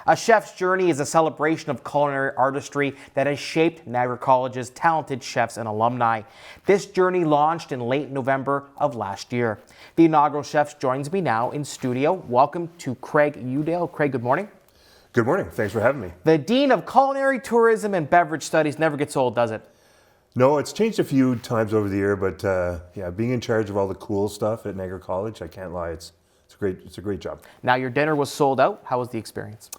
A chef's journey is a celebration of culinary artistry that has shaped Niagara College's talented chefs and alumni. This journey launched in late November of last year. The inaugural chef joins me now in studio. Welcome to Craig Youdale. Craig, good morning. Good morning. Thanks for having me. The Dean of Culinary, Tourism and Beverage Studies never gets old, does it? No, it's changed a few times over the year, but yeah, being in charge of all the cool stuff at Niagara College, I can't lie, it's a great job. Now, your dinner was sold out. How was the experience?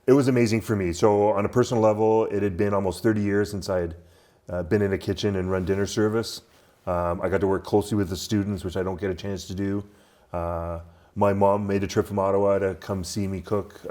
It was amazing for me. So on a personal level, it had been almost 30 years since I'd been in a kitchen and run dinner service. I got to work closely with the students, which I don't get a chance to do. My mom made a trip from Ottawa to come see me cook.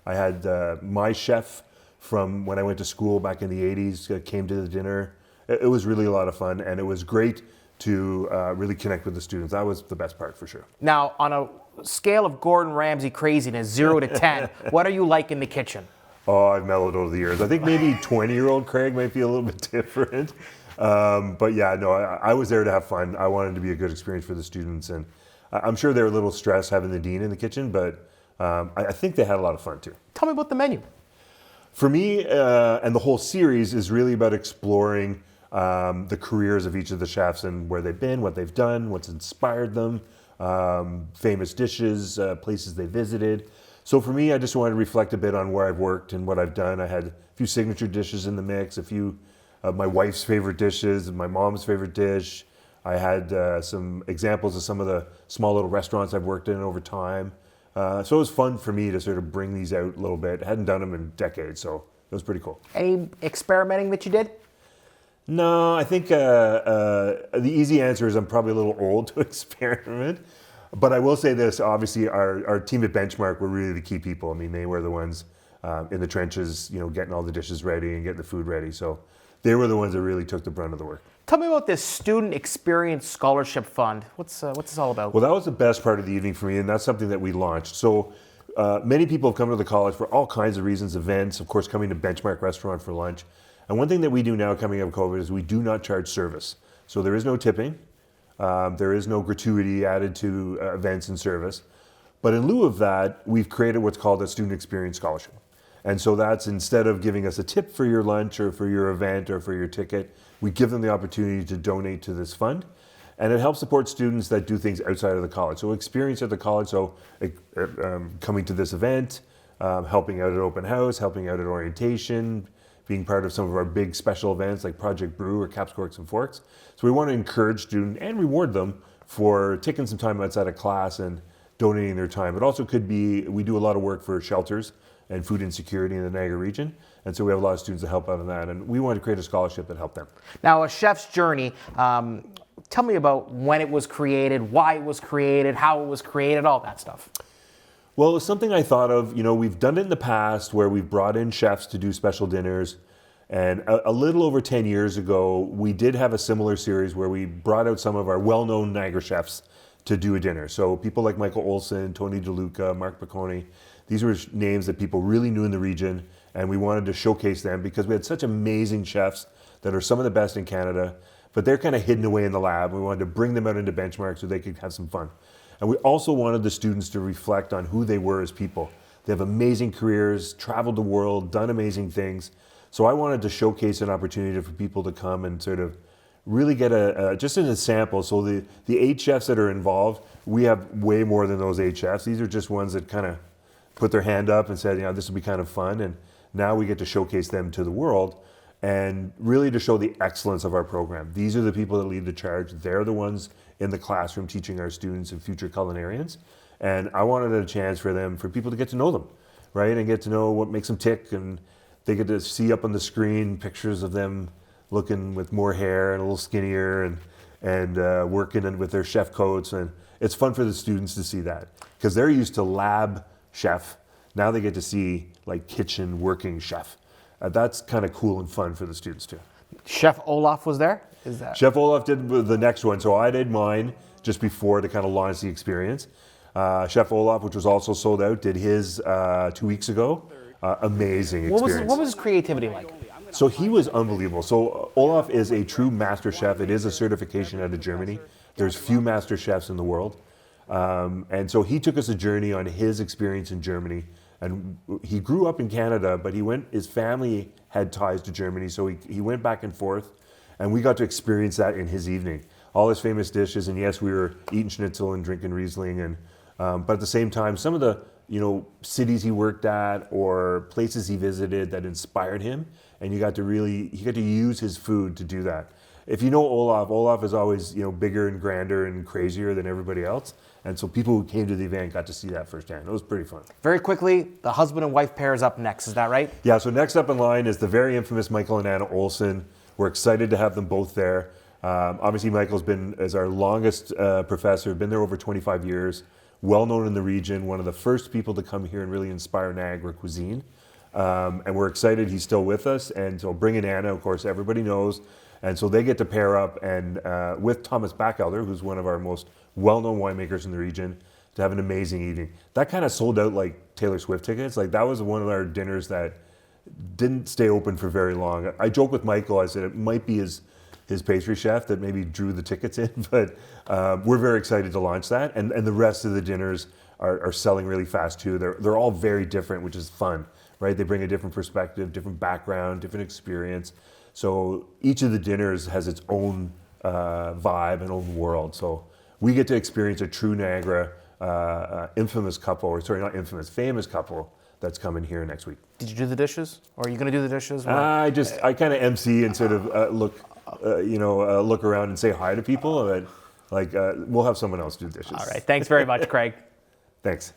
I had my chef from when I went to school back in the 80s came to the dinner. It was really a lot of fun, and it was great to really connect with the students. That was the best part for sure. Now, on a scale of Gordon Ramsay craziness, 0 to 10, what are you like in the kitchen? Oh, I've mellowed over the years. I think maybe 20-year-old Craig might be a little bit different. But yeah, no, I was there to have fun. I wanted it to be a good experience for the students, and I'm sure they were a little stressed having the dean in the kitchen, but I think they had a lot of fun too. Tell me about the menu. For me, and the whole series is really about exploring the careers of each of the chefs and where they've been, what they've done, what's inspired them, famous dishes, places they visited. So for me, I just wanted to reflect a bit on where I've worked and what I've done. I had a few signature dishes in the mix, a few of my wife's favorite dishes, my mom's favorite dish. I had some examples of some of the small little restaurants I've worked in over time. So it was fun for me to sort of bring these out a little bit. I hadn't done them in decades, so it was pretty cool. Any experimenting that you did? No, I think the easy answer is I'm probably a little old to experiment. But I will say this, obviously our team at Benchmark were really the key people. I mean, they were the ones in the trenches, you know, getting all the dishes ready and getting the food ready. So they were the ones that really took the brunt of the work. Tell me about this Student Experience Scholarship Fund. What's this all about? Well, that was the best part of the evening for me, and that's something that we launched. So many people have come to the college for all kinds of reasons, events, of course, coming to Benchmark Restaurant for lunch. And one thing that we do now coming out of COVID is we do not charge service. So there is no tipping. There is no gratuity added to events and service. But in lieu of that, we've created what's called a Student Experience Scholarship. And so that's instead of giving us a tip for your lunch or for your event or for your ticket, we give them the opportunity to donate to this fund. And it helps support students that do things outside of the college. So experience at the college, so coming to this event, helping out at open house, helping out at orientation, being part of some of our big special events like Project Brew or Caps, Corks and Forks. So we want to encourage students and reward them for taking some time outside of class and donating their time. It also could be, we do a lot of work for shelters and food insecurity in the Niagara region. And so we have a lot of students that help out on that. And we want to create a scholarship that helped them. Now, a chef's journey, tell me about when it was created, why it was created, how it was created, all that stuff. Well, it's something I thought of, you know, we've done it in the past where we've brought in chefs to do special dinners. And a little over 10 years ago, we did have a similar series where we brought out some of our well-known Niagara chefs to do a dinner. So people like Michael Olson, Tony DeLuca, Mark Piccone, these were names that people really knew in the region. And we wanted to showcase them because we had such amazing chefs that are some of the best in Canada, but they're kind of hidden away in the lab. We wanted to bring them out into Benchmark so they could have some fun. And we also wanted the students to reflect on who they were as people. They have amazing careers, traveled the world, done amazing things. So I wanted to showcase an opportunity for people to come and sort of really get just an sample. So the 8 chefs that are involved, we have way more than those 8 chefs. These are just ones that kind of put their hand up and said, you know, this will be kind of fun. And now we get to showcase them to the world and really to show the excellence of our program. These are the people that lead the charge. They're the ones in the classroom teaching our students and future culinarians. And I wanted a chance for people to get to know them, right? And get to know what makes them tick. And they get to see up on the screen pictures of them looking with more hair and a little skinnier and working with their chef coats. And it's fun for the students to see that because they're used to lab chef. Now they get to see like kitchen working chef. That's kind of cool and fun for the students too. Chef Olaf was there? Chef Olaf did the next one. So I did mine just before to kind of launch the experience. Chef Olaf, which was also sold out, did his 2 weeks ago. Amazing experience. What was his creativity like? So he was unbelievable. So Olaf is a true master chef. It is a certification out of Germany. There's few master chefs in the world. And so he took us a journey on his experience in Germany And he grew up in Canada, but his family had ties to Germany, so he went back and forth, and we got to experience that in his evening. All his famous dishes, and yes, we were eating schnitzel and drinking Riesling, and but at the same time, some of the cities he worked at or places he visited that inspired him, and he got to use his food to do that. If you know Olaf is always bigger and grander and crazier than everybody else, and so people who came to the event got to see that firsthand. It was pretty fun. Very quickly, the husband and wife pair is up next. Is that right? Yeah. So next up in line is the very infamous Michael and Anna Olsen. We're excited to have them both there. Obviously, Michael's been as our longest professor, been there over 25 years. Well known in the region, one of the first people to come here and really inspire Niagara cuisine. And we're excited he's still with us. And so bringing Anna, of course, everybody knows. And so they get to pair up and with Thomas Bachelder, who's one of our most well-known winemakers in the region, to have an amazing evening. That kind of sold out like Taylor Swift tickets. Like that was one of our dinners that didn't stay open for very long. I joke with Michael, I said it might be his pastry chef that maybe drew the tickets in, but we're very excited to launch that. And the rest of the dinners are selling really fast too. They're all very different, which is fun, right? They bring a different perspective, different background, different experience. So each of the dinners has its own vibe and own world. So we get to experience a true Niagara famous couple that's coming here next week. Did you do the dishes? Or are you going to do the dishes? I kind of MC and sort of look around and say hi to people. But we'll have someone else do dishes. All right. Thanks very much, Craig. Thanks.